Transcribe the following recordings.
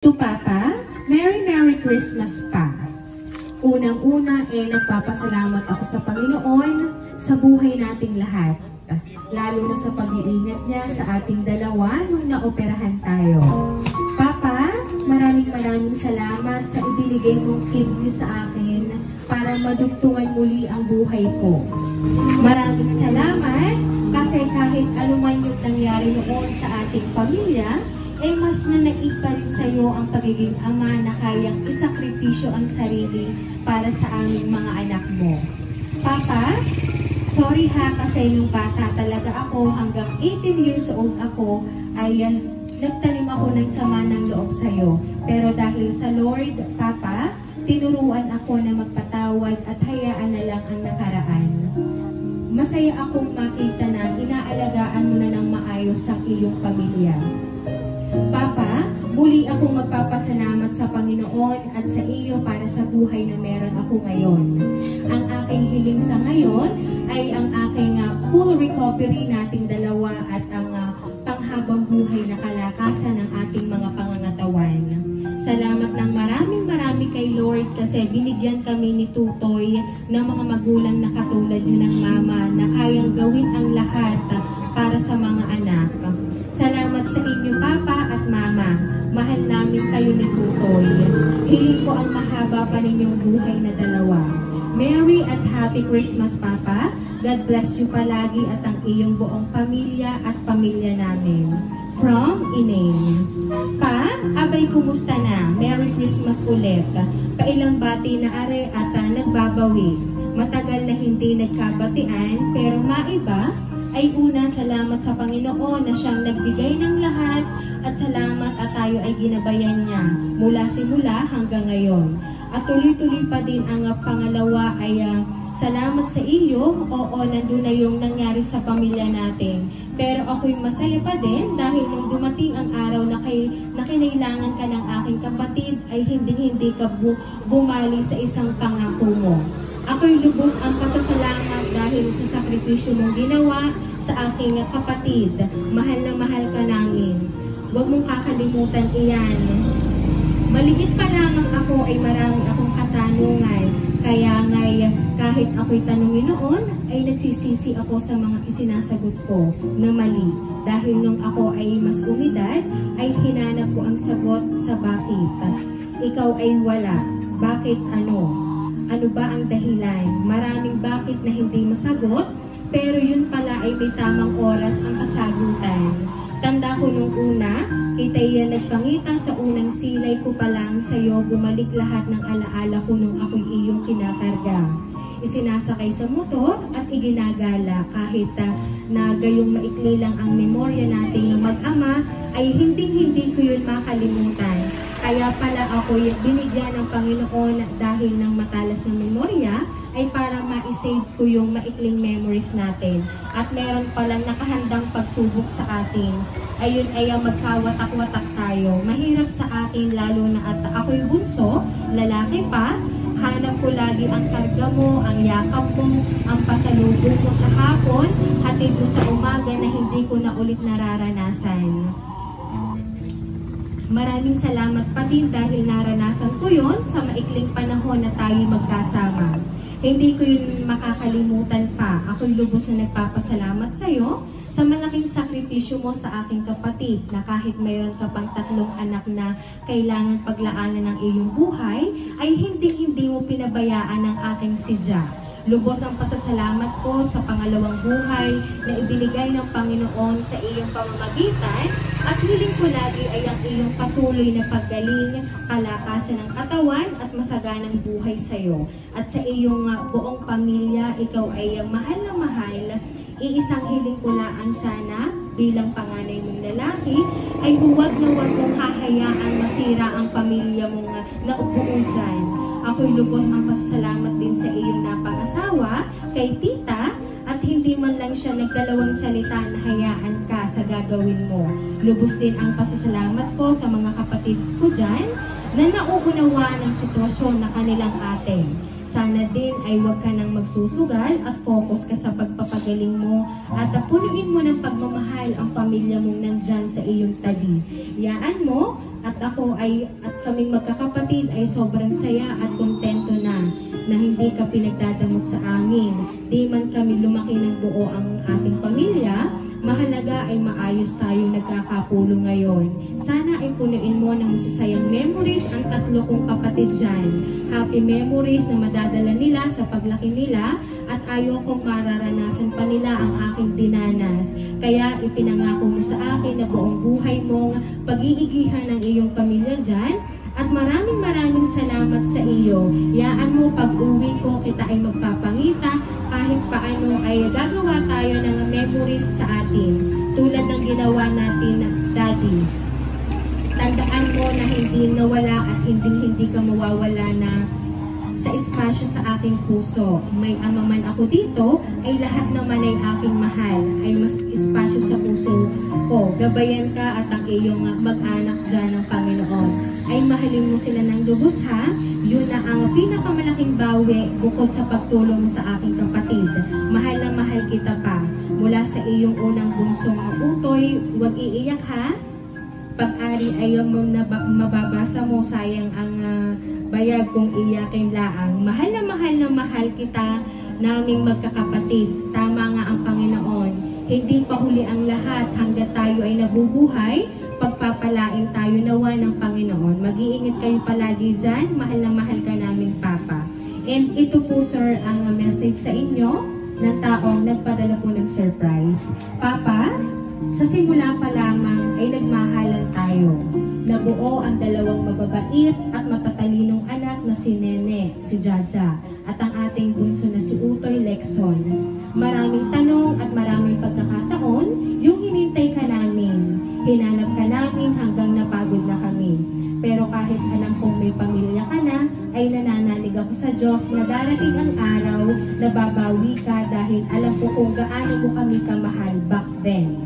To Papa, Merry Christmas pa. Unang-una nagpapasalamat ako sa Panginoon sa buhay nating lahat. Lalo na sa pag-iingat niya sa ating dalawa nung naoperahan tayo. Papa, maraming salamat sa ibinigay mong kidney sa akin para madugtungan muli ang buhay ko. Maraming salamat kasi kahit anuman yung nangyari noon sa ating pamilya, mas nanaig pa rin sa iyo ang pagiging ama na kayang isakripisyo ang sarili para sa aming mga anak mo. Papa, sorry ha kasi nung bata talaga ako hanggang 18 years old ako ay nagtanim ako ng sama ng loob sa iyo. Pero dahil sa Lord, Papa, tinuruan ako na magpatawad at hayaan na lang ang nakaraan. Masaya akong makita na inaalagaan mo na ng maayos ang iyong pamilya. Papa, muli akong magpapasalamat sa Panginoon at sa iyo para sa buhay na meron ako ngayon. Ang aking hiling sa ngayon ay ang aking full recovery nating dalawa at ang panghabang buhay na kalakasan ng ating mga pangangatawan. Salamat ng marami kay Lord kasi binigyan kami ni Tutoy ng mga magulang na katulad niyo ng mama na kayang gawin ang lahat para sa mga anak. Salamat sa inyo, Papa at Mama. Mahal namin kayo ni Tutoy. Hiling ko ang mahaba pa ninyong buhay na dalawa. Merry at Happy Christmas, Papa. God bless you palagi at ang iyong buong pamilya at pamilya namin. From Elaine. Pa, abay kumusta na? Merry Christmas ulit. Pailang bati na are at nagbabawi. Matagal na hindi nagkabatian pero maiba ay una, salamat sa Panginoon na siyang nagbigay ng lahat at salamat at tayo ay ginabayan niya mula simula hanggang ngayon. At tuloy-tuloy pa din ang pangalawa ay salamat sa iyo. Oo, nandun na yung nangyari sa pamilya natin. Pero ako'y masaya pa din dahil nung dumating ang araw na kinailangan ka ng aking kapatid ay hindi ka bumali sa isang pangako mo. Ako'y lubos ang pasasalamat dahil sa sakripisyo mong ginawa sa aking kapatid. Mahal na mahal ka namin. Huwag mong kakalimutan iyan. Maliit pa lamang ako ay marami akong katanungan. Kaya ngay kahit ako'y tanungin noon, ay nagsisisi ako sa mga isinasagot ko na mali. Dahil nung ako ay mas umidad, ay hinanap ko ang sagot sa bakit. Ikaw ay wala. Bakit ano? Ano ba ang dahilan? Maraming bakit na hindi masagot, pero yun pala ay may tamang oras ang kasagutan. Tanda ko nung una, kita'y nagpangita sa unang silay ko pa lang sa'yo, bumalik lahat ng alaala ko nung ako'y iyong kinakarga. Isinasakay sa motor at iginagala kahit na gayong maikli lang ang memorya nating mag-ama, ay hindi ko yun makalimutan. Kaya pala ako'y binigyan ng Panginoon dahil ng matalas na memorya ay para ma-save ko yung maikling memories natin. At meron palang nakahandang pagsubok sa atin. Ayun ay magkawatak-watak tayo. Mahirap sa atin lalo na at ako'y bunso, lalaki pa. Hanap ko lagi ang karga mo, ang yakap mo, ang pasalubong mo sa hapon, hatid mo sa umaga na hindi ko na ulit nararanasan. Maraming salamat pa din dahil naranasan ko yon sa maikling panahon na tayo magkasama. Hindi ko yun makakalimutan pa. Ako'y lubos na nagpapasalamat sa iyo sa malaking sakripisyo mo sa aking kapatid na kahit mayroon ka pang 3 anak na kailangan paglaanan ng iyong buhay, ay hindi mo pinabayaan ang aking sidya. Lubos ang pasasalamat ko sa pangalawang buhay na ibinigay ng Panginoon sa iyong pamamagitan at hiling ko lagi ay ang iyong patuloy na paggaling, kalakasan ng katawan at masaganang buhay sa iyo. At sa iyong buong pamilya, ikaw ay mahal na mahal. Iisang hiling ko laan sana bilang panganay mong lalaki ay huwag mong hahayaan masira ang pamilya mong naubuo dyan. Ako'y lubos ang pasasalamat din sa iyong napangasawa, kay tita, at hindi man lang siya nagdalawang salita na hayaan ka sa gagawin mo. Lubos din ang pasasalamat ko sa mga kapatid ko dyan na nauunawa ng sitwasyon na kanilang ate. Sana din ay huwag ka nang magsusugal at focus ka sa pagpapagaling mo at punuin mo ng pagmamahal ang pamilya mong nandyan sa iyong tabi. Iyaan mo at kaming magkakapatid ay sobrang saya at kontento na hindi ka pinagdadamot sa amin. Di man kami lumaki ng buo ang ating pamilya, mahalaga ay maayos tayo nagkakapulo ngayon. Sana ay punuin mo ng masasayang memories ang 3 kong kapatid dyan. Happy memories na madadala nila sa paglaki nila at ayaw kong mararanasan pa nila ang aking dinanas. Kaya ipinangako mo sa akin na buong buhay mong pag-iigihan ng iyong pamilya dyan. At maraming salamat sa iyo. Yaan mo pag-uwi ko kita ay magpapangita kahit paano ay gagawa tayo ng memories sa atin. Tulad ng ginawa natin, Daddy. Tandaan mo na hindi nawala at hindi ka mawawala na sa espasyo sa aking puso. May ama man ako dito, ay lahat naman ay aking mahal, ay mas espasyo sa puso ko. Gabayan ka at ang iyong mag-anak dyan ng Panginoon. Ay mahalin mo sila ng lubos ha. Yun na ang pinakamalaking bawi bukod sa pagtulong mo sa aking kapatid. Mahal na mahal kita pa. Mula sa iyong unang bunsong utoy, huwag iiyak ha. Pag-ari ayaw mo na mababasa mo, sayang ang bayag kung iyakin laang. Mahal na mahal kita naming magkakapatid. Tama nga ang Panginoon. Hindi pa huli ang lahat hanggat tayo ay nabubuhay. Pagpapalain tayo nawa ng Panginoon. Mag-iingat kayo palagi dyan. Mahal na mahal ka naming Papa. And ito po sir ang message sa inyo na taong nagpadala po ng surprise. Papa, sa simula pa lamang ay nagmahalan tayo. Nabuo ang 2 mababait at matatalinong anak na si Nene, si Jaja, at ang ating bunso na si Utoy Lexon. Maraming tanong at maraming pagkakataon, yung hinintay ka namin. Hinanap ka namin hanggang napagod na kami. Pero kahit alam kong may pamilya ka na, ay nananalig ako sa Diyos na darating ang araw na babawi ka dahil alam ko kung gaano mo kami kamahal back then.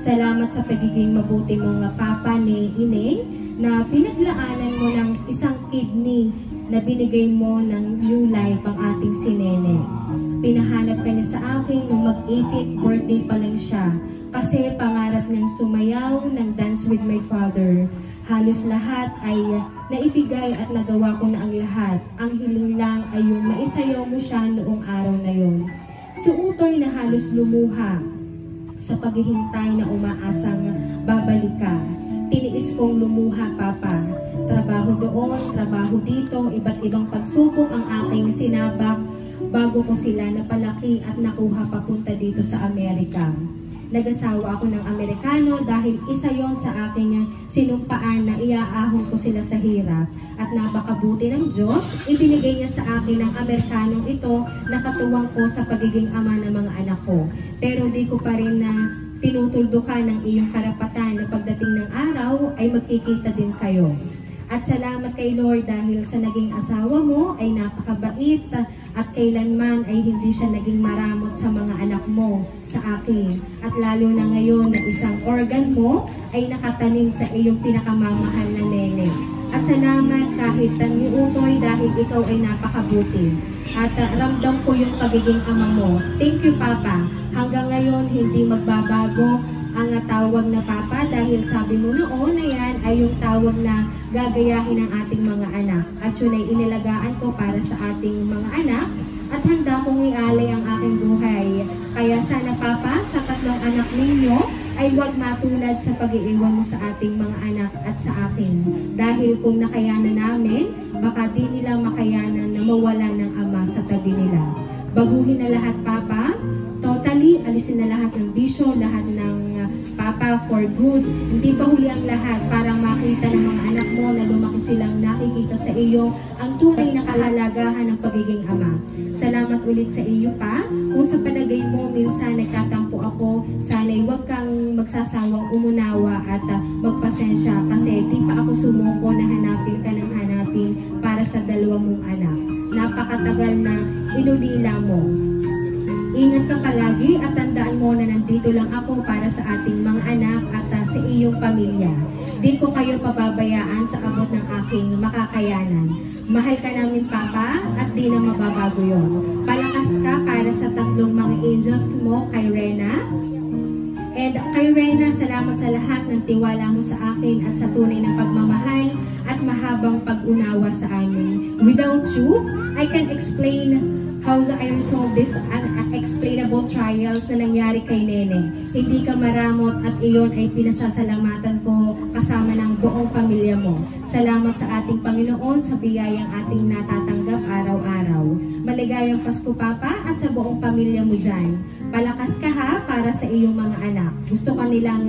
Salamat sa pagiging mabuti mong papa ni Ineng na pinaglaanan mo ng isang kidney na binigay mo ng new life ang ating si Nene. Pinahanap ka niya sa akin nung mag-80th birthday pa lang siya kasi pangarap niyang sumayaw ng Dance with My Father. Halos lahat ay naibigay at nagawa ko na ang lahat. Ang hiling lang ay yung maisayaw mo siya noong araw na yun. Si Utoy na halos lumuha sa paghihintay na umaasang babalik ka. Tiniis kong lumuha, Papa. Trabaho doon, trabaho dito, iba't ibang pagsubok ang aking sinabak bago ko sila napalaki at nakuha papunta dito sa Amerika. Nag-asawa ako ng Amerikano dahil isa yon sa aking sinumpaan na iaahon ko sila sa hirap. At napakabuti ng Diyos, ibinigay niya sa akin ng Amerikanong ito na katuwang ko sa pagiging ama ng mga anak ko. Pero di ko pa rin na tinutuldukan ng iyong karapatan na pagdating ng araw ay magkikita din kayo. At salamat kay Lord dahil sa naging asawa mo ay napakabait at kailanman ay hindi siya naging maramot sa mga anak mo, sa akin. At lalo na ngayon na isang organ mo ay nakatanim sa iyong pinakamamahal na Nene. At salamat kahit ni Utoy dahil ikaw ay napakabuti. At ramdam ko yung pagiging ama mo. Thank you, Papa. Hanggang ngayon hindi magbabago ang tawag na Papa dahil sabi mo noon na yan ay yung tawag na gagayahin ng ating mga anak. At yun ay inilagaan ko para sa ating mga anak at handa kong ialay ang aking buhay. Kaya sana Papa, sa 3 anak ninyo ay huwag matulad sa pag-iiwan mo sa ating mga anak at sa akin. Dahil kung nakayanan namin, baka di nila makayanan na mawala ng ama sa tabi nila. Baguhin na lahat, Papa. Totally, alisin na lahat ng bisyo, lahat ng Papa for good. Hindi pa huli ang lahat para makita ng mga anak mo na lumaki silang nakikita sa iyo ang tunay na kahalagahan ng pagiging ama. Salamat ulit sa iyo pa. Kung sa palagay mo minsan nagtatampo ako, sana'y huwag kang magsasawang umunawa at magpasensya kasi di pa ako sumuko na hanapin ka ng hanapin para sa 2 mong anak. Napakatagal na inulila mo. Ingat ka palagi at tandaan mo na nandito lang ako para sa ating mga anak at sa iyong pamilya. Di ko kayo pababayaan sa abot ng aking makakayanan. Mahal ka namin, Papa, at di na mababago yun. Palakas ka para sa 3 mga angels mo kay Rena, And kay Rena, salamat sa lahat ng tiwala mo sa akin at sa tunay na pagmamahal at mahabang pag-unawa sa amin. Without you, I can explain how I resolve this unexplainable trials na nangyari kay Nene. Hindi ka maramot at iyon ay pinasasalamatan ko kasama ng buong pamilya mo. Salamat sa ating Panginoon sa biyayang ating natatanggap araw-araw. Maligayang Pasko, Papa, at sa buong pamilya mo dyan. Palakas ka ha para sa iyong mga anak. Gusto ka nilang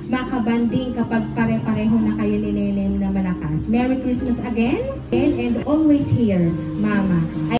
makabanding kapag pare-pareho na kayo ni Nene na malakas. Merry Christmas again and always here, Mama.